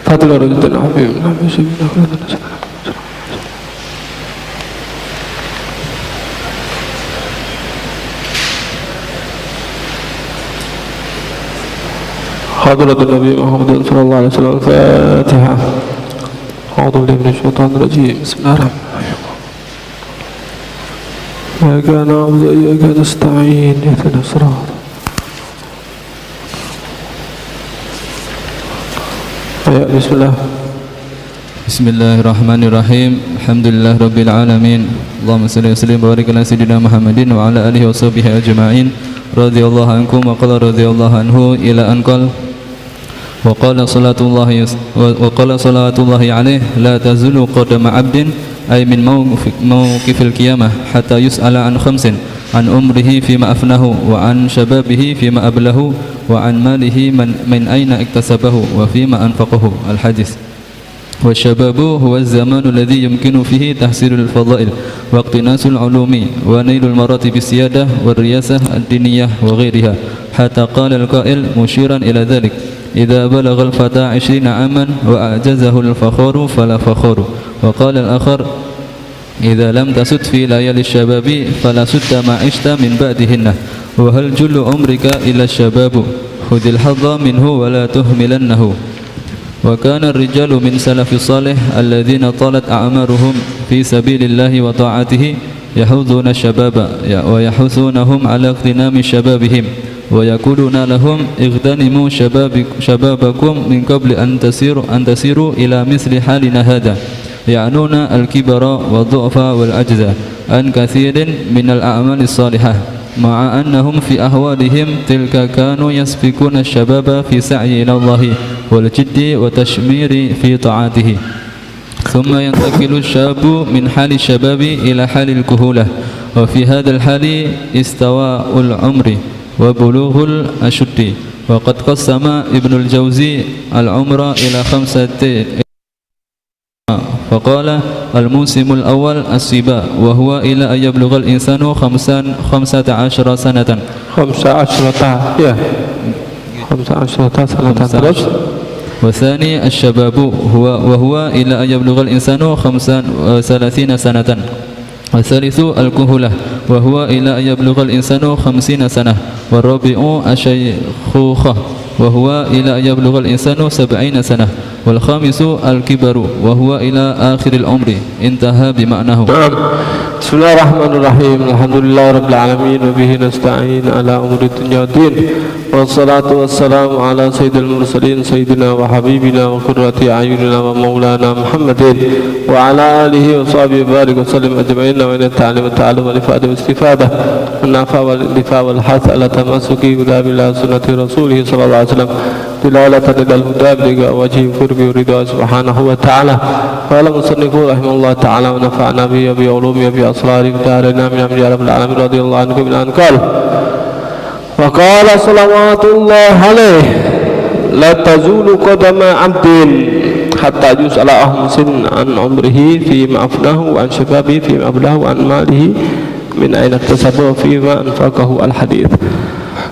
Fadlu rajulun habib nabi sallallahu حضرة النبي محمد صلى الله عليه وسلم. الفاتحة. أعوذ بالله من الشيطان الرجيم. بسم الله الرحمن الرحيم. إياك نعبد وإياك نستعين اهدنا الصراط. بسم الله. Bismillahirrahmanirrahim. Alhamdulillah rabbil alamin. Allahumma shalli wa sallim wa barik ala sayyidina Muhammadin wa ala alihi wa sahbihi ajma'in. Radhiyallahu ankum wa qala radhiyallahu anhu ila an qala wa qala salatullahi alaihi la tazulu qadama 'abdin ay min mawqifil qiyamah hatta yus'ala an khamsin an umrihi fima afnahu wa an shababihi fima ablahu wa an malihi min aina iktasabahu wa fima anfaqahu. Al hadis. والشباب هو الزمان الذي يمكن فيه تحصيل الفضائل واقتناس العلوم ونيل المراتب السيادة والرياسة الدينية وغيرها، حتى قال القائل مشيرا إلى ذلك: إذا بلغ الفتى 20 عاما وأعجزه الفخور فلا فخور. وقال الآخر: إذا لم تسد في ليالي الشباب فلا سد ما عشت من بعدهن، وهل جل عمرك إلى الشباب، خذ الحظ منه ولا تهملنه. وكان الرجال من سلف الصالح الذين طالت أعمارهم في سبيل الله وطاعته يحوذون الشباب ويحثونهم على اغتنام شبابهم ويقولون لهم: اغتنموا شبابكم من قبل أن تسيروا إلى مثل حالنا هذا. يعنون الكبر والضعف والعجز عن كثير من الأعمال الصالحة، مع أنهم في أحوالهم تلك كانوا يسبقون الشباب في سعي إلى الله والجد والتشمير في طاعته. ثم ينتقل الشاب من حال الشباب إلى حال الكهولة، وفي هذا الحال استواء العمر وبلوغ الأشد. وقد قسم ابن الجوزي العمر إلى 5 فقال: الموسم الأول الصبا، وهو إلى أن يبلغ الإنسان 15 سنة. 15 سنة. والثاني الشباب، وهو إلى أن يبلغ الإنسان 35 سنة. والثالث الكهولة، وهو إلى أن يبلغ الإنسان 50 سنة. والرابع الشيخوخة، وهو إلى أن يبلغ الإنسان 70 سنة. والخامس الكبر، وهو إلى آخر العمر. انتهى بمعناه. بسم الله الرحمن الرحيم. الحمد لله رب العالمين وبه نستعين على أمور الدنيا والدين، والصلاة والسلام على سيد المرسلين سيدنا وحبيبنا وقرة أعيننا ومولانا محمد وعلى آله وصحبه وبارك وسلم أجمعين. وإن التعليم والتعلم والإفادة والاستفادة والنفع والاندفاع والحث على تمسك بكتاب الله وسنة رسوله صلى الله عليه وسلم دلالة إلى الهدى بلقاء وجه قربه ورضاه سبحانه وتعالى. قال المصنف رحمه الله تعالى: ونفعنا به وبعلومه وبأسراره ودارنا من أمر رب العالمين رضي الله عنه من أن قال: وقال صلوات الله عليه: لا تزول قدم عبد حتى يسأل عن عمره فيما أفناه وعن شبابه فيما أبلاه وعن ماله من أين اكتسبه فيما أنفقه. الحديث.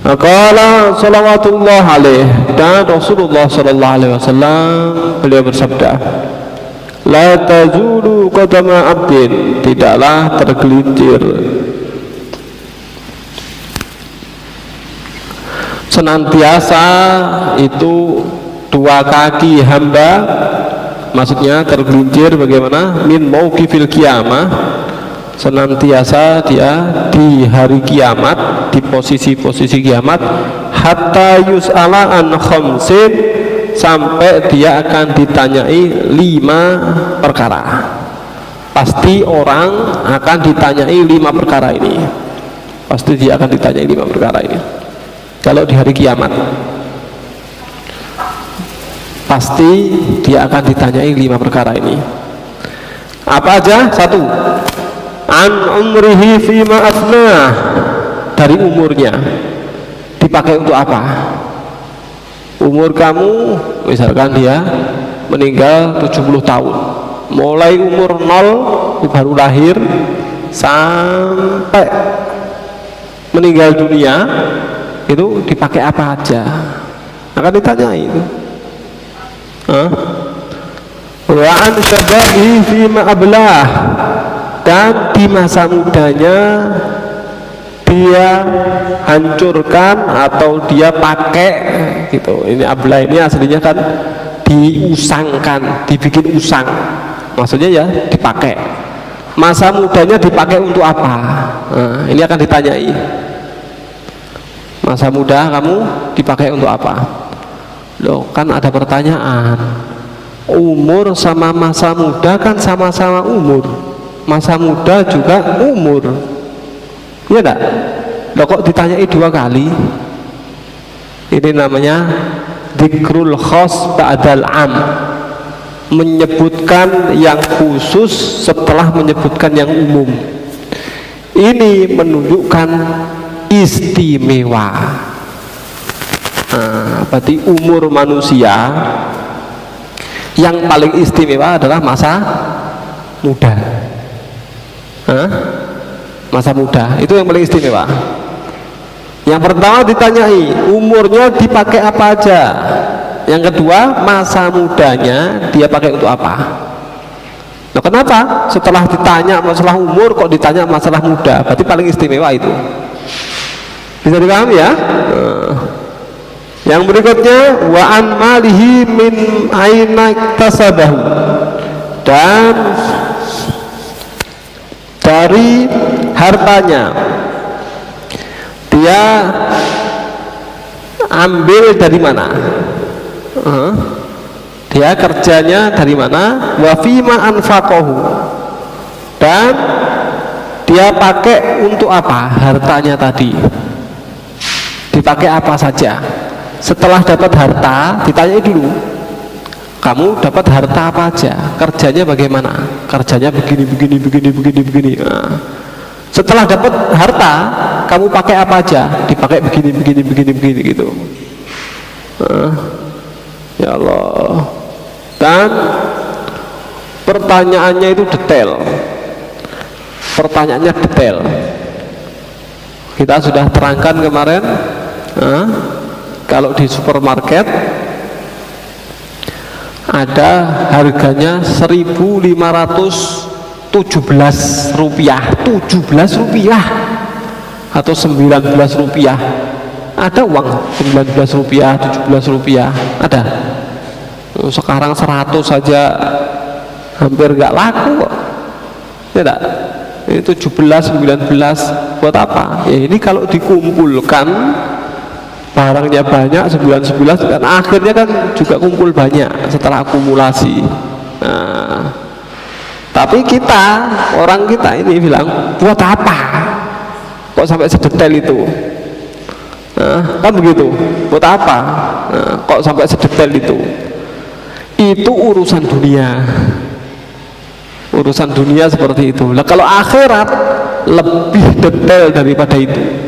قال salawatullah alaih, dan Rasulullah sallallahu alaihi wasallam beliau bersabda: la tazulu qadama abdin, tidaklah tergelincir senantiasa itu dua kaki hamba, maksudnya tergelincir bagaimana? Min mauqifil qiyamah, senantiasa dia di hari kiamat, di posisi-posisi kiamat, hatta yus'ala an khamsin, sampai dia akan ditanyai 5 perkara. Pasti orang akan ditanyai 5 perkara ini. Pasti dia akan ditanyai 5 perkara ini. Kalau di hari kiamat, pasti dia akan ditanyai 5 perkara ini. Apa aja? 1. An umrihi fima afnah, dari umurnya dipakai untuk apa? Umur kamu, misalkan dia meninggal 70 tahun, mulai umur 0 baru lahir sampai meninggal dunia, itu dipakai apa aja? Akan ditanya itu. Wa an syababihi fima ablah, dan di masa mudanya dia hancurkan atau dia pakai gitu. Ini ablah ini aslinya kan diusangkan, dibikin usang, maksudnya ya dipakai. Masa mudanya dipakai untuk apa? Nah, ini akan ditanyai. Masa muda kamu dipakai untuk apa? Loh, kan ada pertanyaan. Umur sama masa muda kan sama-sama umur. Masa muda juga umur. Iya enggak? Loh, kok ditanyai dua kali? Ini namanya dzikrul khas ba'dal am, menyebutkan yang khusus setelah menyebutkan yang umum. Ini menunjukkan istimewa. Nah, berarti umur manusia yang paling istimewa adalah masa muda. Masa muda itu yang paling istimewa. Yang pertama ditanyai umurnya dipakai apa aja. Yang kedua masa mudanya dia pakai untuk apa. Nah, kenapa setelah ditanya masalah umur kok ditanya masalah muda? Berarti paling istimewa itu. Bisa dipahami ya? Yang berikutnya wa an malihi min aina iktasabahu, dan dari hartanya dia ambil dari mana, dia kerjanya dari mana, wa fima anfaqahu, dan dia pakai untuk apa hartanya tadi, dipakai apa saja. Setelah dapat harta ditanya dulu, kamu dapat harta apa aja, kerjanya bagaimana, kerjanya begini. Nah, setelah dapat harta kamu pakai apa aja, dipakai begini gitu. Ya Allah. Dan pertanyaannya itu detail. Pertanyaannya detail. Kita sudah terangkan kemarin. Kalau di supermarket ada harganya 1.517 rupiah, 17 rupiah atau 19 rupiah. Ada uang 19 rupiah, 17 rupiah, ada. Sekarang 100 saja hampir nggak laku kok. Tidak. Ini 17, 19 buat apa? Ya ini kalau dikumpulkan barangnya banyak 911 dan akhirnya kan juga kumpul banyak setelah akumulasi. Nah, tapi orang kita ini bilang buat apa kok sampai sedetail itu. Nah, kan begitu, buat apa kok sampai sedetail itu. Itu urusan dunia, urusan dunia seperti itu. Nah, kalau akhirat lebih detail daripada itu.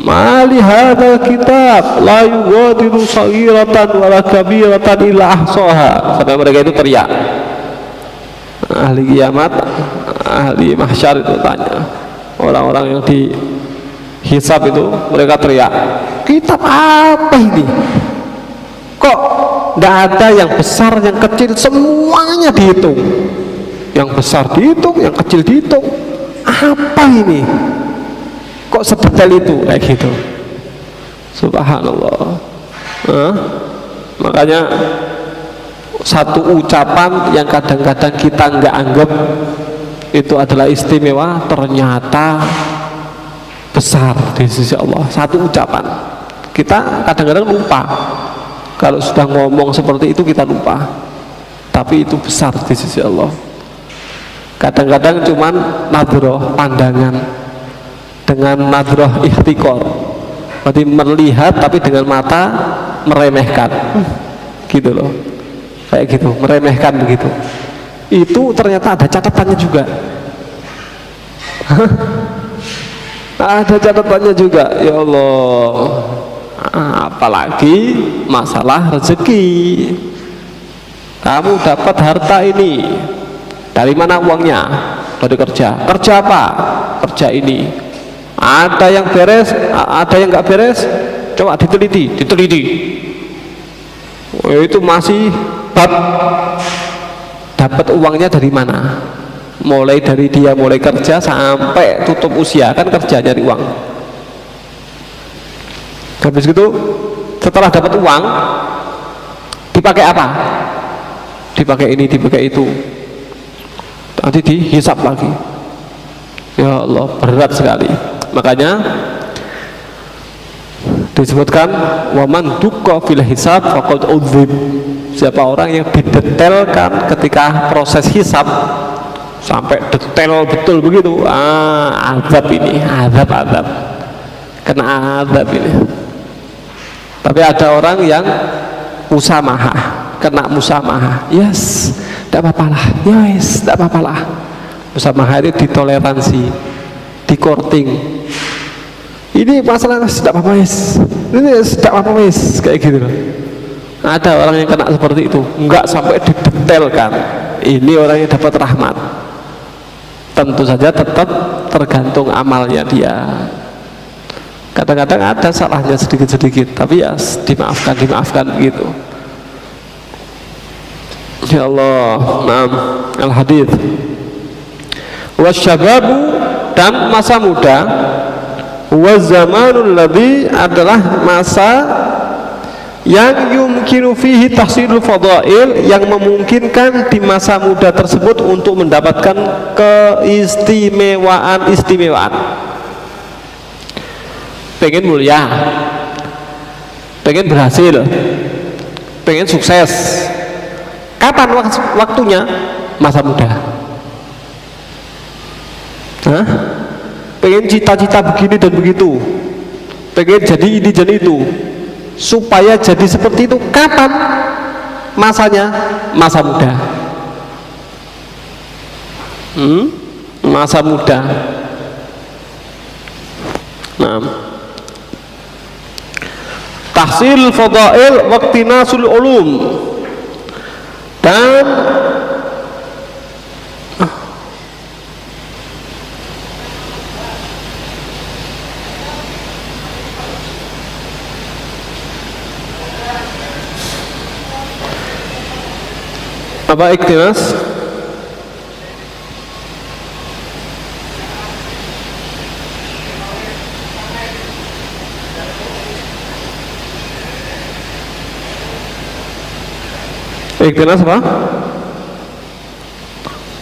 Mali hadzal kitab la yughadiru saghiratan wala kabiratan illa ahsaha, sampai mereka itu teriak. Ahli kiamat, ahli mahsyar itu tanya, orang-orang yang dihisab itu, mereka teriak, kitab apa ini? Kok tidak ada yang besar, yang kecil, semuanya dihitung. Yang besar dihitung, yang kecil dihitung. Apa ini? Kok sedetail itu kayak gitu? Subhanallah. Makanya satu ucapan yang kadang-kadang kita nggak anggap itu adalah istimewa, ternyata besar di sisi Allah. Satu ucapan kita kadang-kadang lupa. Kalau sudah ngomong seperti itu kita lupa, tapi itu besar di sisi Allah. Kadang-kadang cuman nadroh, pandangan, dengan nadroh ikhtikor, berarti melihat tapi dengan mata meremehkan, gitu loh, kayak gitu, meremehkan begitu. Itu ternyata ada catatannya juga. Ada catatannya juga, ya Allah. Apalagi masalah rezeki. Kamu dapat harta ini, dari mana uangnya? Dari kerja. Kerja apa? Kerja ini. Ada yang beres, ada yang nggak beres. Coba diteliti. Oh, itu masih bab dapat uangnya dari mana, mulai dari dia mulai kerja sampai tutup usia, kan kerja nyari uang. Habis itu setelah dapat uang dipakai apa, dipakai ini, dipakai itu, nanti dihisap lagi. Ya Allah, berat sekali. Makanya disebutkan waman dukka fil hisab faqad udzib. Siapa orang yang didetailkan ketika proses hisab sampai detail betul begitu, azab ini, azab kena azab ini. Tapi ada orang yang musamahah, kena musamahah, yes, tidak apa-apa lah, yes, tidak apa-apa lah. Musamahah itu ditoleransi, di courting. Ini masalah tidak apa-apa, yes, ini tidak apa-apa, yes, kayak gitu loh. Ada orang yang kena seperti itu, enggak sampai didetailkan. Ini orang yang dapat rahmat. Tentu saja tetap tergantung amalnya dia. Kadang-kadang ada salahnya sedikit-sedikit, tapi ya dimaafkan gitu. Ya Allah, naam, al-hadits. Wasyababu, dan masa muda, wazamanul ladzi, adalah masa yang yumkinu fihi tahsilul fadail, yang memungkinkan di masa muda tersebut untuk mendapatkan keistimewaan. Pengen mulia, pengen berhasil, pengen sukses, kapan waktunya? Masa muda. Hah? Pengen cita-cita begini dan begitu, pengen jadi ini jadi itu. Supaya jadi seperti itu, kapan masanya? Masa muda. Masa muda. Nah, tahsil fadail waqtinasul ulum, dan apa iktinas? Iktinas apa?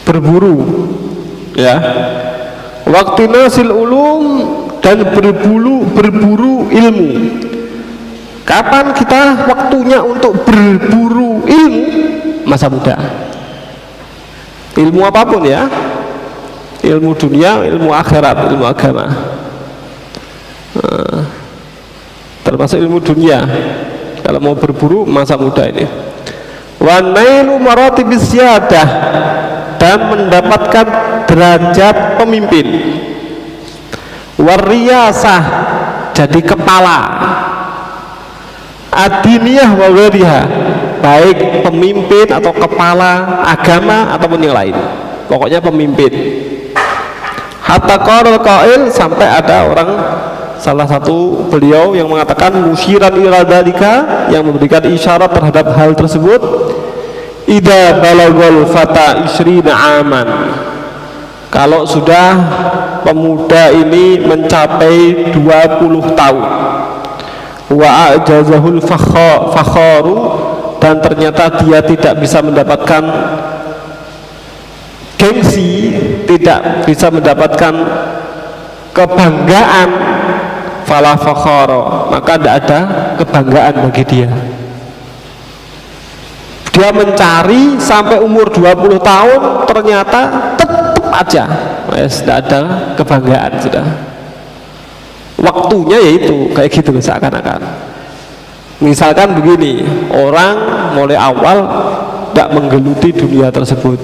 Berburu, ya. Waqtinasil ulum, dan berburu ilmu. Kapan kita waktunya untuk berburu ilmu? Masa muda. Ilmu apapun ya, ilmu dunia, ilmu akhirat, ilmu agama, termasuk ilmu dunia. Kalau mau berburu, masa muda ini. Wa nailu maratibis siyadah, dan mendapatkan derajat pemimpin. Wariyasah, jadi kepala. Adiniyah wa ghariha, baik pemimpin atau kepala agama ataupun yang lain, pokoknya pemimpin. Hatta qala qail, sampai ada orang, salah satu beliau yang mengatakan musyiran ila dzalika, yang memberikan isyarat terhadap hal tersebut. Idza balagul fata 20 aman, kalau sudah pemuda ini mencapai 20 tahun. Wa ajazahul fakharu, dan ternyata dia tidak bisa mendapatkan gengsi, tidak bisa mendapatkan kebanggaan, fala fakhara, maka tidak ada kebanggaan bagi dia. Dia mencari sampai umur 20 tahun, ternyata tetap aja tidak ada kebanggaan sudah. Waktunya yaitu kayak gitu seakan-akan. Misalkan begini, orang mulai awal tidak menggeluti dunia tersebut.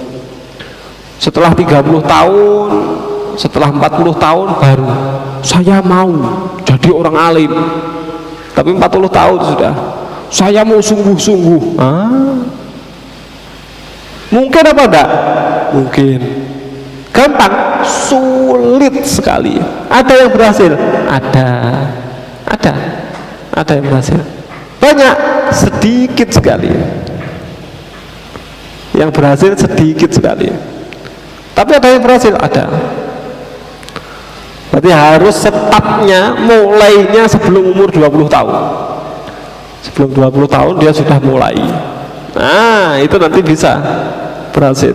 Setelah 30 tahun, setelah 40 tahun baru saya mau jadi orang alim. Tapi 40 tahun sudah, saya mau sungguh-sungguh. Mungkin apa enggak? Mungkin. Gampang, sulit sekali. Ada yang berhasil? Ada yang berhasil. Banyak, sedikit sekali. Yang berhasil sedikit sekali. Tapi ada yang berhasil, ada. Berarti harus setapnya, mulainya sebelum umur 20 tahun. Sebelum 20 tahun dia sudah mulai. Nah, itu nanti bisa berhasil.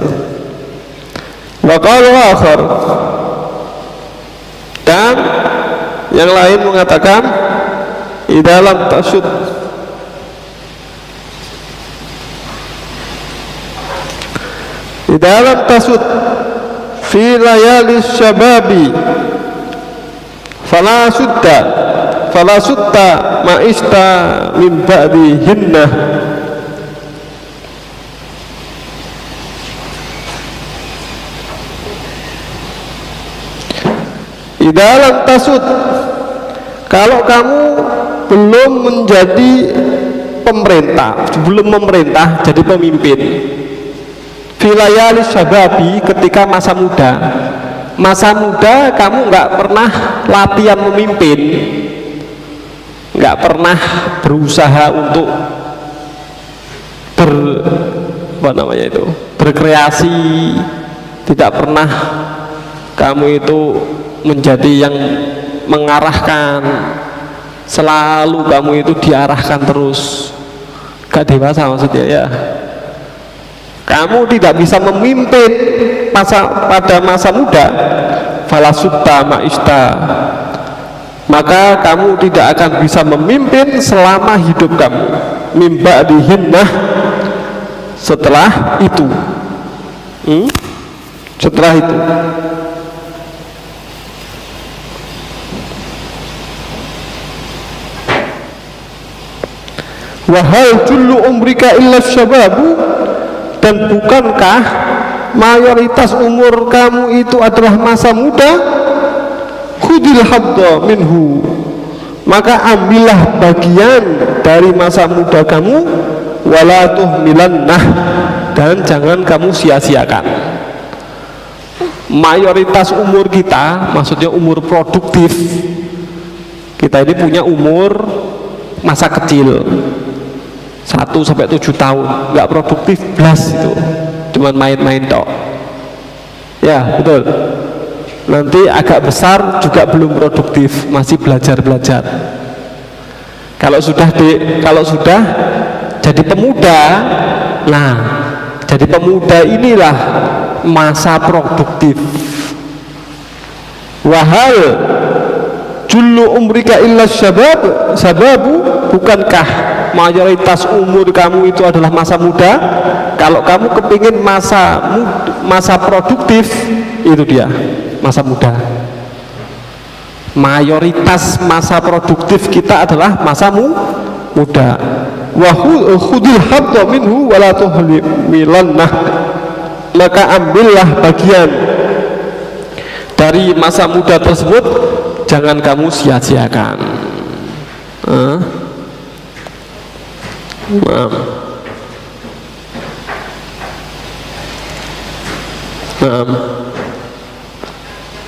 Wa qala akhar. Dan yang lain mengatakan idza lam tasud idza lam tasud fi layali syababi fala sutta ma'ista min ba'di hinnah. Idza lam tasud, kalau kamu belum menjadi pemerintah, belum memerintah, jadi pemimpin. Filayali syababi, ketika masa muda. Masa muda kamu nggak pernah latihan memimpin, nggak pernah berusaha untuk berkreasi, tidak pernah kamu itu menjadi yang mengarahkan, selalu kamu itu diarahkan terus, gak dewasa maksudnya ya. Kamu tidak bisa memimpin pada masa muda, falasutta ma'ista, maka kamu tidak akan bisa memimpin selama hidup kamu, mimba dihinnah, setelah itu. Setelah itu wahal jullu umrika illa syababu, dan bukankah mayoritas umur kamu itu adalah masa muda? Khudil hadda minhu, maka ambillah bagian dari masa muda kamu, wala tuhmilannah, dan jangan kamu sia-siakan. Mayoritas umur kita, maksudnya umur produktif kita ini punya umur masa kecil 1-7 tahun, nggak produktif belas, itu cuman main-main tok. Ya betul. Nanti agak besar juga belum produktif, masih belajar-belajar. Kalau sudah jadi pemuda, nah jadi pemuda inilah masa produktif. Wahal jullu umrika illa sababu, bukankah mayoritas umur kamu itu adalah masa muda? Kalau kamu kepingin masa produktif, itu dia masa muda. Mayoritas masa produktif kita adalah masa muda. Wa khudil hadda minhu wala tuhmilannah, maka ambillah bagian dari masa muda tersebut, jangan kamu sia-siakan.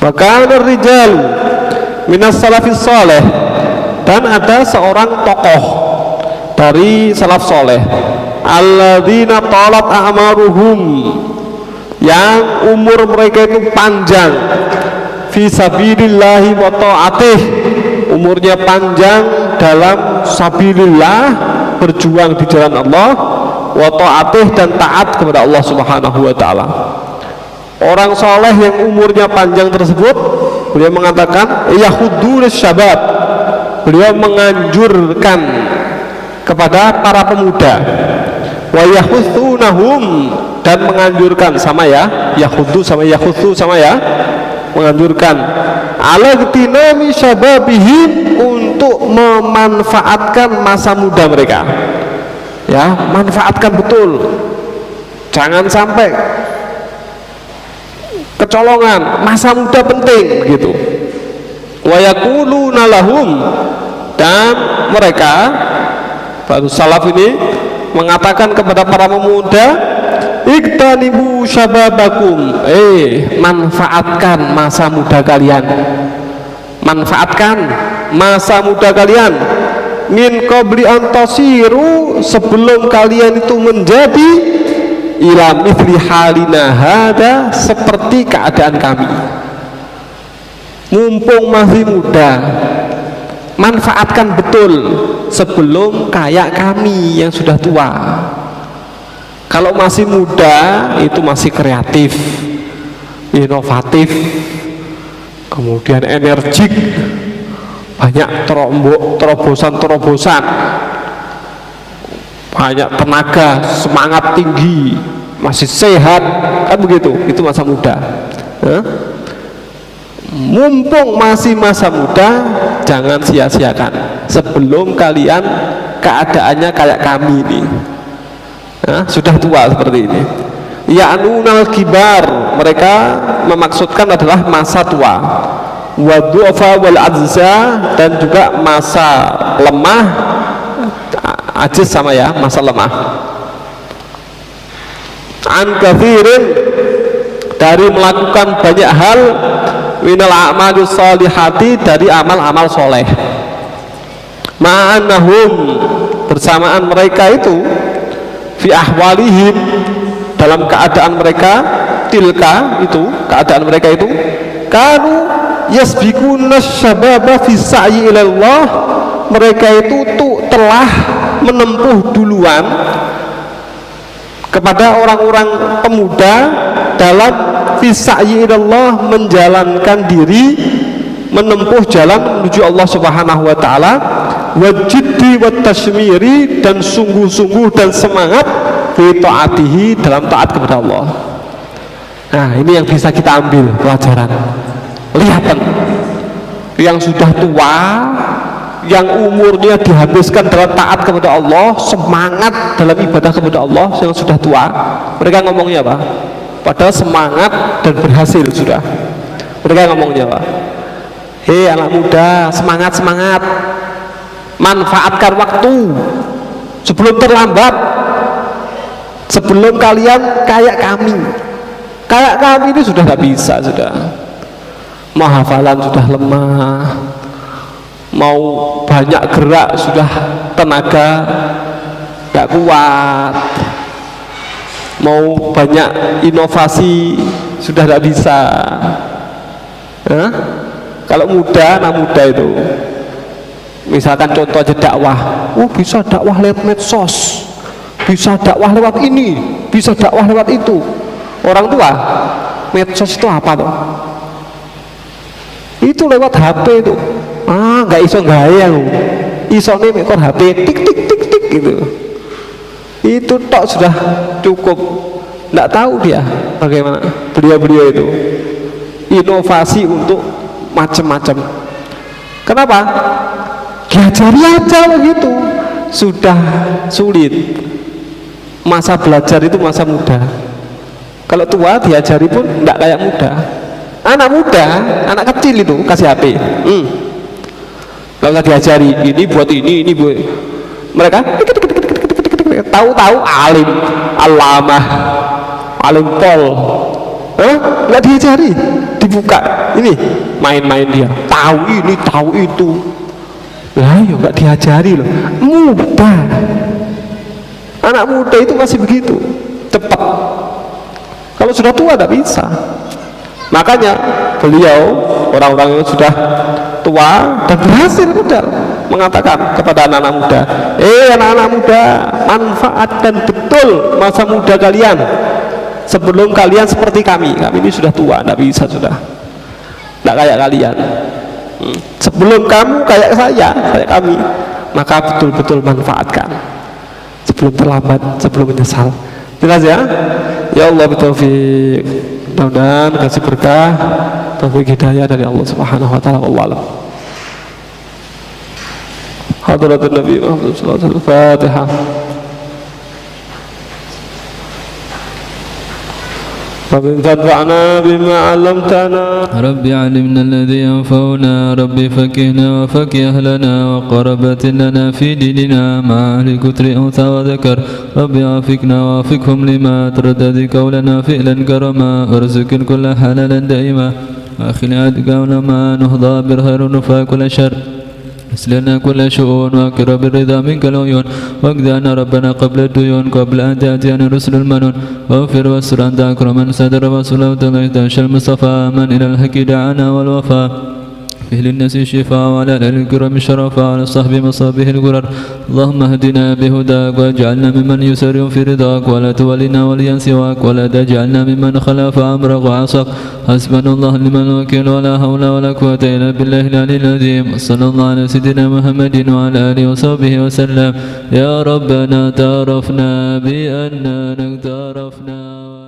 Maka rijal minas salafis saleh, dan ada seorang tokoh dari salaf soleh, alladzina talat a'maruhum, yang umur mereka itu panjang, fi sabilillahi wa ta'atih, umurnya panjang dalam sabilillah, berjuang di jalan Allah, wa ta'atih, dan taat kepada Allah Subhanahu wa taala. Orang soleh yang umurnya panjang tersebut, beliau mengatakan yahuddun syabab, beliau menganjurkan kepada para pemuda, wa yahuthunahum, dan menganjurkan, sama ya, yahuddu sama yahuthu sama ya, menganjurkan ala gtinami syababihim, untuk memanfaatkan masa muda mereka. Ya, manfaatkan betul, jangan sampai kecolongan, masa muda penting gitu. Wa yaquluna lahum, dan mereka baru salaf ini mengatakan kepada para pemuda, iktanibu syababakum, manfaatkan masa muda kalian, manfaatkan masa muda kalian, min qabli antasiru, sebelum kalian itu menjadi ila mithli halina hada, seperti keadaan kami. Mumpung masih muda, manfaatkan betul sebelum kayak kami yang sudah tua. Kalau masih muda itu masih kreatif, inovatif, kemudian energik, banyak terobosan, banyak tenaga, semangat tinggi, masih sehat, kan begitu. Itu masa muda. Mumpung masih masa muda, jangan sia-siakan sebelum kalian keadaannya kayak kami ini. Sudah tua seperti ini. Ya'nunal kibar, mereka memaksudkan adalah masa tua. Wa du'afa wal ajza, dan juga masa lemah, ajiz sama ya, masa lemah. An katsirin, dari melakukan banyak hal, minal a'malus sholihati, dari amal-amal soleh. Ma'annahum, bersamaan mereka itu, fi ahwalihim, dalam keadaan mereka, tilka, itu keadaan mereka itu, kanu yasbikuna syababa fi sa'yi ilallah, mereka itu telah menempuh duluan kepada orang-orang pemuda dalam fi sa'yi ilallah, menjalankan diri, menempuh jalan menuju Allah Subhanahu wa taala, wajiddi wa tashmiri, dan sungguh-sungguh dan semangat fi ta'atihi, dalam taat kepada Allah. Nah, ini yang bisa kita ambil pelajaran. Lihat yang sudah tua, yang umurnya dihabiskan dalam taat kepada Allah, semangat dalam ibadah kepada Allah, yang sudah tua, mereka ngomongnya apa? Padahal semangat dan berhasil sudah. Mereka ngomongnya apa? Hei anak muda, semangat, manfaatkan waktu sebelum terlambat, sebelum kalian kayak kami. Kayak kami ini sudah gak bisa, sudah mau hafalan sudah lemah, mau banyak gerak sudah tenaga gak kuat, mau banyak inovasi sudah gak bisa. Kalau muda, anak muda itu, misalkan contoh aja dakwah, bisa dakwah lewat medsos, bisa dakwah lewat ini, bisa dakwah lewat itu. Orang tua, medsos itu apa tuh? Itu lewat HP itu. Nggak iso gaya lu. Isone mekor HP tik tik tik tik gitu. Itu tok sudah cukup. Nggak tahu dia bagaimana beliau itu inovasi untuk macam-macam. Kenapa? Diajari aja begitu. Sudah sulit. Masa belajar itu masa muda. Kalau tua diajari pun enggak kayak muda. Anak muda, anak kecil itu kasih HP. Kalau diajari ini buat ini buat, mereka tahu-tahu alim, alamah, alim pol. Enggak diajari, dibuka. Ini main-main dia. Tahu ini, tahu itu. Lah, ya enggak diajari loh. Muda. Anak muda itu masih begitu, cepat. Kalau sudah tua tidak bisa. Makanya beliau, orang-orang yang sudah tua dan berhasil modal, mengatakan kepada anak-anak muda, anak-anak muda, manfaatkan betul masa muda kalian sebelum kalian seperti kami. Kami ini sudah tua, tidak bisa, sudah tidak kayak kalian. Sebelum kamu kayak saya, kayak kami, maka betul-betul manfaatkan sebelum terlambat, sebelum menyesal. Jelas ya? Ya Allah, bertaufiq. Mudah-mudahan kasih berkah, taufik hidayah dari Allah Subhanahu wa taala. Wallahu a'lam. Hadratun Nabi Muhammad sallallahu alaihi wasallam. Fatihah. رب انفعنا بما علمتنا رب علمنا الذي ينفعنا رب فكهنا وفكه أهلنا وقربت لنا في ديننا مع أهل كتر أنثى وذكر رب عافقنا وافقهم لما تردد قولنا فعلا كرما ارزق كل حلالا دائما وأخلي عدقنا ما نهضى بالخير ونفى كل شر لنا كل شؤون واكرم بالرضا منك العيون واقضنا ربنا قبل الديون قبل أن تأتينا رسل المنون واغفر واستر أنت أكرم من صدر وصلى وتلقيت المصطفى من إلى الحق دعانا والوفاء فيه للناس الشفاء وعلى آل الكرام الشرف وعلى الصحب مصابه الغرر اللهم اهدنا بهداك واجعلنا ممن يسر في رضاك ولا تولنا وليا سواك ولا تجعلنا ممن خالف أمرك وعصاك حسبنا الله لمن الوكيل ولا حول ولا قوة إلا بالله العلي العظيم صلى الله على سيدنا محمد وعلى آله وصحبه وسلم يا ربنا تعرفنا بأننا اقترفنا